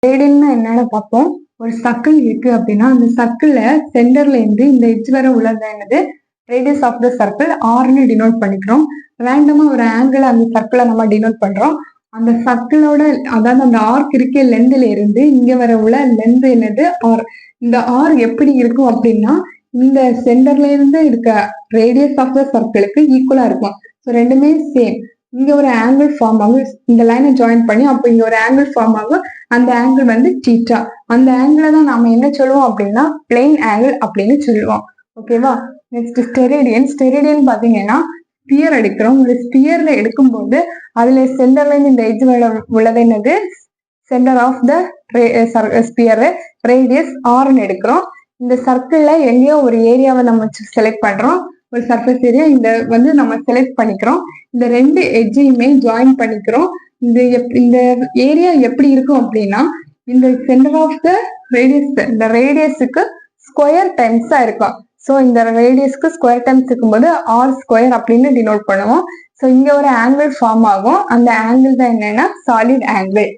ரேடியன்னா என்னன்னு பார்ப்போம். ஒரு சர்க்கிள் இருக்கு அப்படின்னா அந்த சர்க்கிள்ல சென்டர்ல இருந்து இந்த எட்ஜ் வரை உள்ளது என்னது ரேடியஸ் ஆஃப் த சர்க்கிள் ஆர்னு டினோட் பண்ணிக்கிறோம். ரேண்டமா ஒரு ஆங்கிள் அந்த சர்க்கிளை நம்ம டினோட் பண்றோம். அந்த சர்க்கிளோட அதாவது அந்த ஆர்க் இருக்க லென்த்ல இருந்து இங்க வர உள்ள லென்த் என்னது ஆர். இந்த ஆர் எப்படி இருக்கும் அப்படின்னா இந்த சென்டர்ல இருந்து இருக்க ரேடியஸ் ஆஃப் த சர்க்கிளுக்கு ஈக்குவலா இருக்கும். ஸோ ரெண்டுமே சேம். இங்க ஒரு ஆங்கிள் ஃபார்ம் ஆகும். இந்த லைனை ஜாயின் பண்ணி அப்போ இங்க ஒரு ஆங்கிள் ஃபார்ம் ஆகும். அந்த ஆங்கிள் வந்து தீட்டா. அந்த ஆங்கிளை தான் நாம என்ன சொல்லுவோம் அப்படின்னா பிளெயின் ஆங்கிள் அப்படின்னு சொல்லுவோம். ஓகேவா? நெக்ஸ்ட் ஸ்டெரிடியன். ஸ்டெரிடியன் பாத்தீங்கன்னா ஸ்பியர் எடுக்கிறோம். ஒரு ஸ்பியர்ல எடுக்கும்போது அதுல சென்டர்ல இருந்து இந்த எட்ஜ் உள்ளது என்னது centre of the sphere radius ஆர்னு எடுக்கிறோம். இந்த சர்க்கிள்ல எங்கேயோ ஒரு ஏரியாவை நம்ம செலக்ட் பண்றோம். ஒரு சர்ஃபேஸ் ஏரியா இந்த வந்து நம்ம செலக்ட் பண்ணிக்கிறோம். இந்த ரெண்டு எட்ஜையுமே ஜாயின் பண்ணிக்கிறோம். இந்த ஏரியா எப்படி இருக்கும் அப்படின்னா இந்த சென்டர் ஆஃப் த ரேடியஸ் இந்த ரேடியஸுக்கு ஸ்கொயர் டைம்ஸா இருக்கும். ஸோ இந்த ரேடியஸ்க்கு ஸ்கொயர் டைம்ஸ் இருக்கும்போது ஆர் ஸ்கொயர் அப்படின்னு டினோட் பண்ணுவோம். ஸோ இங்க ஒரு ஆங்கிள் ஃபார்ம் ஆகும். அந்த ஆங்கிள் தான் என்னன்னா சாலிட் ஆங்கிள்.